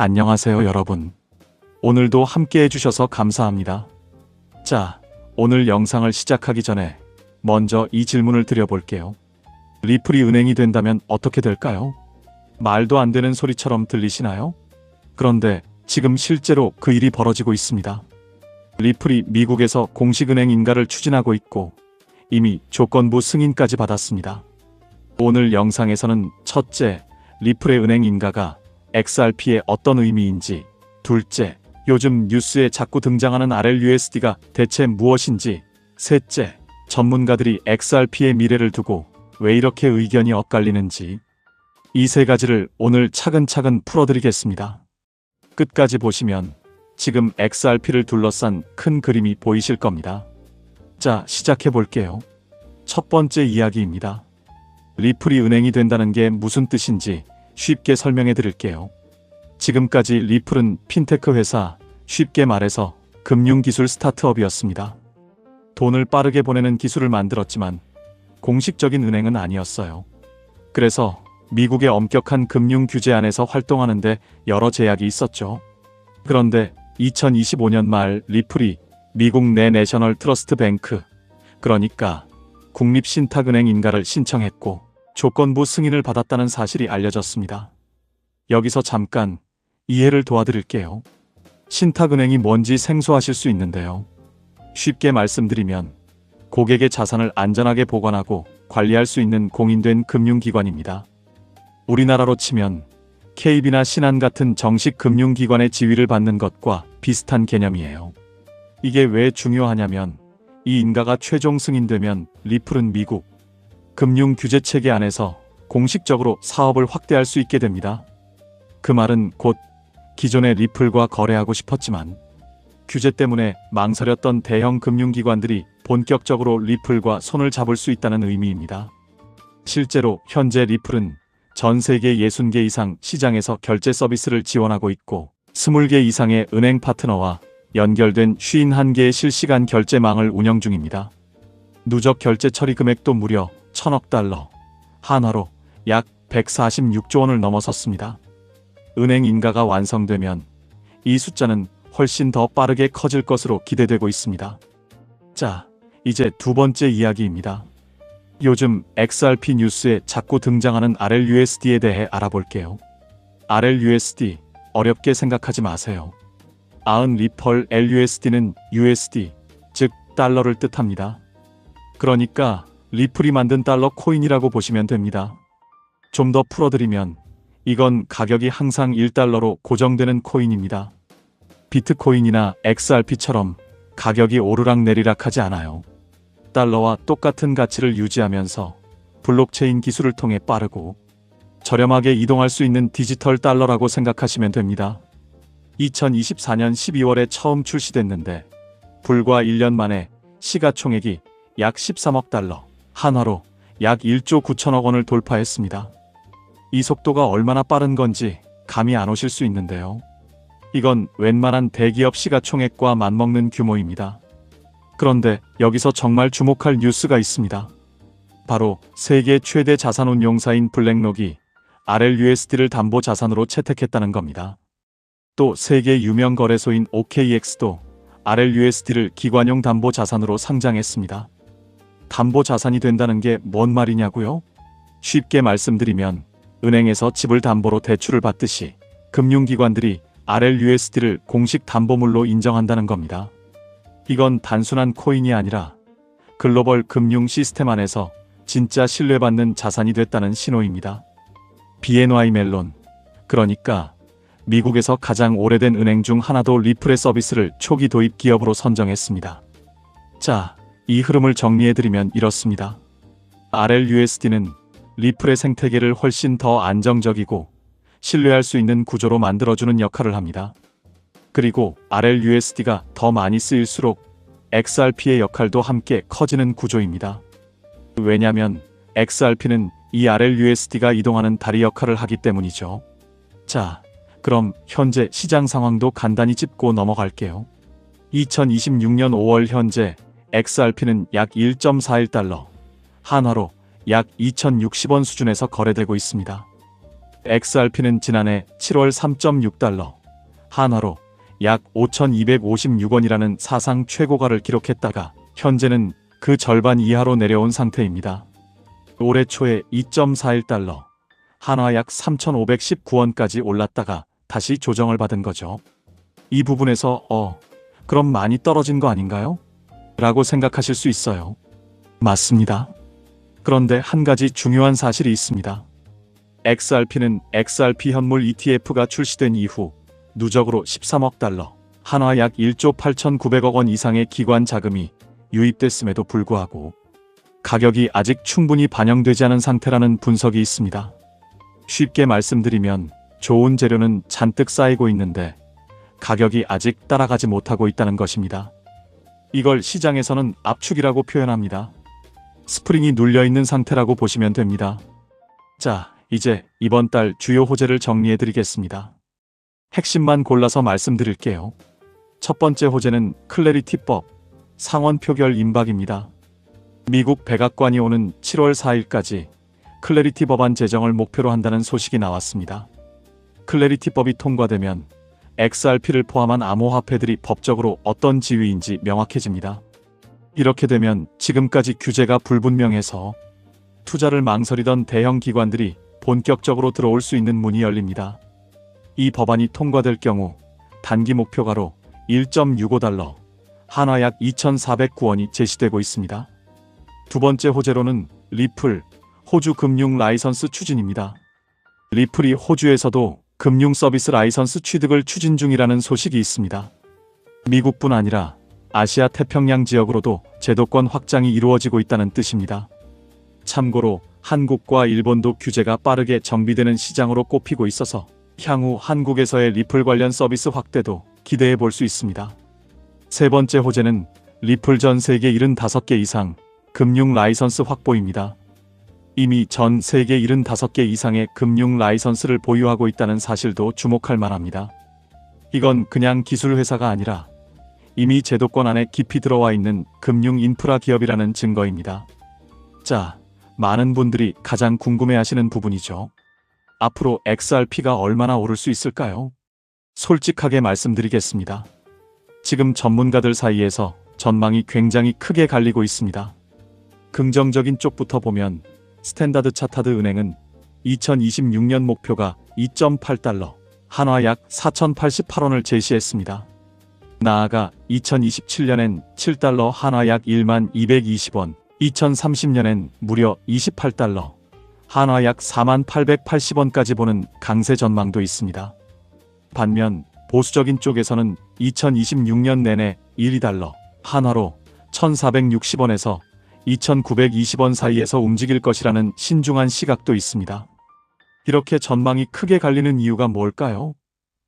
안녕하세요, 여러분. 오늘도 함께 해주셔서 감사합니다. 자, 오늘 영상을 시작하기 전에 먼저 이 질문을 드려볼게요. 리플이 은행이 된다면 어떻게 될까요? 말도 안 되는 소리처럼 들리시나요? 그런데 지금 실제로 그 일이 벌어지고 있습니다. 리플이 미국에서 공식 은행 인가를 추진하고 있고 이미 조건부 승인까지 받았습니다. 오늘 영상에서는 첫째, 리플의 은행 인가가 XRP에 어떤 의미인지, 둘째, 요즘 뉴스에 자꾸 등장하는 RLUSD가 대체 무엇인지, 셋째, 전문가들이 XRP의 미래를 두고 왜 이렇게 의견이 엇갈리는지, 이 세 가지를 오늘 차근차근 풀어드리겠습니다. 끝까지 보시면 지금 XRP를 둘러싼 큰 그림이 보이실 겁니다. 자, 시작해 볼게요. 첫 번째 이야기입니다. 리플이 은행이 된다는 게 무슨 뜻인지 쉽게 설명해 드릴게요. 지금까지 리플은 핀테크 회사, 쉽게 말해서 금융기술 스타트업이었습니다. 돈을 빠르게 보내는 기술을 만들었지만 공식적인 은행은 아니었어요. 그래서 미국의 엄격한 금융 규제 안에서 활동하는데 여러 제약이 있었죠. 그런데 2025년 말 리플이 미국 내 내셔널 트러스트 뱅크, 그러니까 국립신탁은행 인가를 신청했고 조건부 승인을 받았다는 사실이 알려졌습니다. 여기서 잠깐 이해를 도와드릴게요. 신탁은행이 뭔지 생소하실 수 있는데요. 쉽게 말씀드리면 고객의 자산을 안전하게 보관하고 관리할 수 있는 공인된 금융기관입니다. 우리나라로 치면 KB나 신한 같은 정식 금융기관의 지위를 받는 것과 비슷한 개념이에요. 이게 왜 중요하냐면 이 인가가 최종 승인되면 리플은 미국 금융 규제 체계 안에서 공식적으로 사업을 확대할 수 있게 됩니다. 그 말은 곧 기존의 리플과 거래하고 싶었지만 규제 때문에 망설였던 대형 금융기관들이 본격적으로 리플과 손을 잡을 수 있다는 의미입니다. 실제로 현재 리플은 전 세계 60개 이상 시장에서 결제 서비스를 지원하고 있고 20개 이상의 은행 파트너와 연결된 51개의 실시간 결제망을 운영 중입니다. 누적 결제 처리 금액도 무려 1000억 달러, 한화로 약 146조 원을 넘어섰습니다. 은행 인가가 완성되면 이 숫자는 훨씬 더 빠르게 커질 것으로 기대되고 있습니다. 자, 이제 두 번째 이야기입니다. 요즘 XRP 뉴스에 자꾸 등장하는 RLUSD에 대해 알아볼게요. RLUSD, 어렵게 생각하지 마세요. 리펄 LUSD는 USD, 즉 달러를 뜻합니다. 그러니까 리플이 만든 달러 코인이라고 보시면 됩니다. 좀 더 풀어드리면 이건 가격이 항상 1달러로 고정되는 코인입니다. 비트코인이나 XRP처럼 가격이 오르락내리락 하지 않아요. 달러와 똑같은 가치를 유지하면서 블록체인 기술을 통해 빠르고 저렴하게 이동할 수 있는 디지털 달러라고 생각하시면 됩니다. 2024년 12월에 처음 출시됐는데 불과 1년 만에 시가총액이 약 13억 달러, 한화로 약 1조 9천억 원을 돌파했습니다. 이 속도가 얼마나 빠른 건지 감이 안 오실 수 있는데요. 이건 웬만한 대기업 시가총액과 맞먹는 규모입니다. 그런데 여기서 정말 주목할 뉴스가 있습니다. 바로 세계 최대 자산운용사인 블랙록이 RLUSD를 담보 자산으로 채택했다는 겁니다. 또 세계 유명 거래소인 OKX도 RLUSD를 기관용 담보 자산으로 상장했습니다. 담보 자산이 된다는 게 뭔 말이냐고요? 쉽게 말씀드리면 은행에서 집을 담보로 대출을 받듯이 금융기관들이 RLUSD를 공식 담보물로 인정한다는 겁니다. 이건 단순한 코인이 아니라 글로벌 금융 시스템 안에서 진짜 신뢰받는 자산이 됐다는 신호입니다. BNY 멜론, 그러니까 미국에서 가장 오래된 은행 중 하나도 리플의 서비스를 초기 도입 기업으로 선정했습니다. 자, 이 흐름을 정리해드리면 이렇습니다. RLUSD는 리플의 생태계를 훨씬 더 안정적이고 신뢰할 수 있는 구조로 만들어주는 역할을 합니다. 그리고 RLUSD가 더 많이 쓰일수록 XRP의 역할도 함께 커지는 구조입니다. 왜냐면 XRP는 이 RLUSD가 이동하는 다리 역할을 하기 때문이죠. 자, 그럼 현재 시장 상황도 간단히 짚고 넘어갈게요. 2026년 5월 현재 XRP는 약 1.41달러, 한화로 약 2060원 수준에서 거래되고 있습니다. XRP는 지난해 7월 3.6달러, 한화로 약 5,256원이라는 사상 최고가를 기록했다가 현재는 그 절반 이하로 내려온 상태입니다. 올해 초에 2.41달러, 한화 약 3,519원까지 올랐다가 다시 조정을 받은 거죠. 이 부분에서 그럼 많이 떨어진 거 아닌가요? 라고 생각하실 수 있어요. 맞습니다. 그런데 한 가지 중요한 사실이 있습니다. XRP는 XRP 현물 ETF가 출시된 이후 누적으로 13억 달러, 한화 약 1조 8,900억 원 이상의 기관 자금이 유입됐음에도 불구하고 가격이 아직 충분히 반영되지 않은 상태라는 분석이 있습니다. 쉽게 말씀드리면 좋은 재료는 잔뜩 쌓이고 있는데 가격이 아직 따라가지 못하고 있다는 것입니다. 이걸 시장에서는 압축이라고 표현합니다. 스프링이 눌려있는 상태라고 보시면 됩니다. 자, 이제 이번 달 주요 호재를 정리해드리겠습니다. 핵심만 골라서 말씀드릴게요. 첫 번째 호재는 클래리티법 상원 표결 임박입니다. 미국 백악관이 오는 7월 4일까지 클래리티 법안 제정을 목표로 한다는 소식이 나왔습니다. 클래리티법이 통과되면 XRP를 포함한 암호화폐들이 법적으로 어떤 지위인지 명확해집니다. 이렇게 되면 지금까지 규제가 불분명해서 투자를 망설이던 대형 기관들이 본격적으로 들어올 수 있는 문이 열립니다. 이 법안이 통과될 경우 단기 목표가로 1.65달러, 한화 약 2,409원이 제시되고 있습니다. 두 번째 호재로는 리플, 호주 금융 라이선스 추진입니다. 리플이 호주에서도 금융 서비스 라이선스 취득을 추진 중이라는 소식이 있습니다. 미국뿐 아니라 아시아 태평양 지역으로도 제도권 확장이 이루어지고 있다는 뜻입니다. 참고로 한국과 일본도 규제가 빠르게 정비되는 시장으로 꼽히고 있어서 향후 한국에서의 리플 관련 서비스 확대도 기대해 볼 수 있습니다. 세 번째 호재는 리플 전 세계 75개 이상 금융 라이선스 확보입니다. 이미 전 세계 75개 이상의 금융 라이선스를 보유하고 있다는 사실도 주목할 만합니다. 이건 그냥 기술 회사가 아니라 이미 제도권 안에 깊이 들어와 있는 금융 인프라 기업이라는 증거입니다. 자, 많은 분들이 가장 궁금해하시는 부분이죠. 앞으로 XRP가 얼마나 오를 수 있을까요? 솔직하게 말씀드리겠습니다. 지금 전문가들 사이에서 전망이 굉장히 크게 갈리고 있습니다. 긍정적인 쪽부터 보면 스탠다드 차타드 은행은 2026년 목표가 2.8달러, 한화 약 4,088원을 제시했습니다. 나아가 2027년엔 7달러, 한화 약 1220원, 2030년엔 무려 28달러, 한화 약 4880원까지 보는 강세 전망도 있습니다. 반면 보수적인 쪽에서는 2026년 내내 1달러, 한화로 1460원에서 2920원 사이에서 움직일 것이라는 신중한 시각도 있습니다. 이렇게 전망이 크게 갈리는 이유가 뭘까요?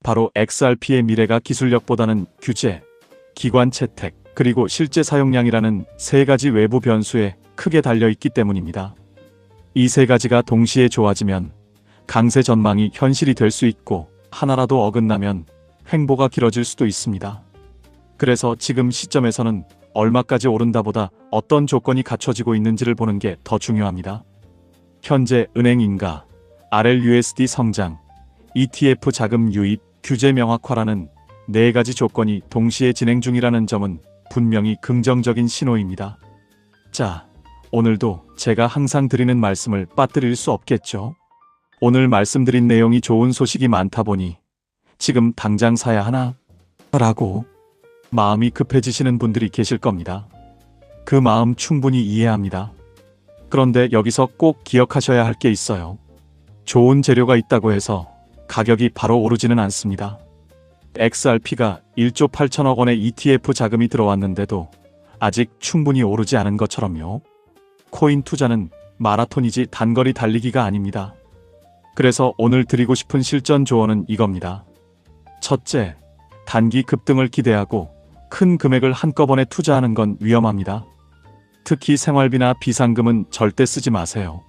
바로 XRP의 미래가 기술력보다는 규제, 기관 채택, 그리고 실제 사용량이라는 세 가지 외부 변수에 크게 달려있기 때문입니다. 이 세 가지가 동시에 좋아지면 강세 전망이 현실이 될 수 있고 하나라도 어긋나면 횡보가 길어질 수도 있습니다. 그래서 지금 시점에서는 얼마까지 오른다보다 어떤 조건이 갖춰지고 있는지를 보는 게 더 중요합니다. 현재 은행 인가, RLUSD 성장, ETF 자금 유입, 규제 명확화라는 네 가지 조건이 동시에 진행 중이라는 점은 분명히 긍정적인 신호입니다. 자, 오늘도 제가 항상 드리는 말씀을 빠뜨릴 수 없겠죠? 오늘 말씀드린 내용이 좋은 소식이 많다 보니 지금 당장 사야 하나? 라고 마음이 급해지시는 분들이 계실 겁니다. 그 마음 충분히 이해합니다. 그런데 여기서 꼭 기억하셔야 할 게 있어요. 좋은 재료가 있다고 해서 가격이 바로 오르지는 않습니다. XRP가 1조 8천억 원의 ETF 자금이 들어왔는데도 아직 충분히 오르지 않은 것처럼요. 코인 투자는 마라톤이지 단거리 달리기가 아닙니다. 그래서 오늘 드리고 싶은 실전 조언은 이겁니다. 첫째, 단기 급등을 기대하고 큰 금액을 한꺼번에 투자하는 건 위험합니다. 특히 생활비나 비상금은 절대 쓰지 마세요.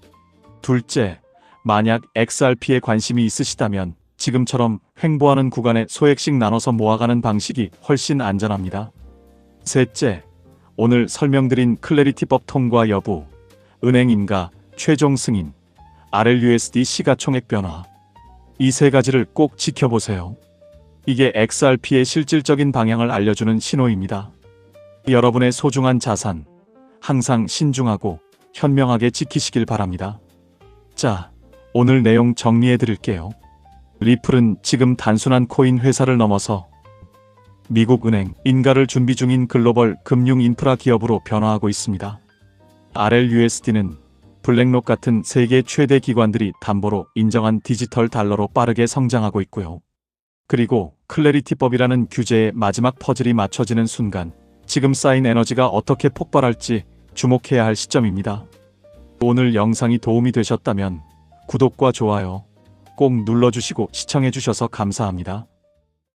둘째, 만약 XRP에 관심이 있으시다면 지금처럼 횡보하는 구간에 소액씩 나눠서 모아가는 방식이 훨씬 안전합니다. 셋째, 오늘 설명드린 클래리티법 통과 여부, 은행 인가, 최종 승인, RLUSD 시가총액 변화, 이 세 가지를 꼭 지켜보세요. 이게 XRP의 실질적인 방향을 알려주는 신호입니다. 여러분의 소중한 자산, 항상 신중하고 현명하게 지키시길 바랍니다. 자, 오늘 내용 정리해 드릴게요. 리플은 지금 단순한 코인 회사를 넘어서 미국 은행, 인가를 준비 중인 글로벌 금융 인프라 기업으로 변화하고 있습니다. RLUSD는 블랙록 같은 세계 최대 기관들이 담보로 인정한 디지털 달러로 빠르게 성장하고 있고요. 그리고 클래리티법이라는 규제의 마지막 퍼즐이 맞춰지는 순간 지금 쌓인 에너지가 어떻게 폭발할지 주목해야 할 시점입니다. 오늘 영상이 도움이 되셨다면 구독과 좋아요 꼭 눌러주시고 시청해주셔서 감사합니다.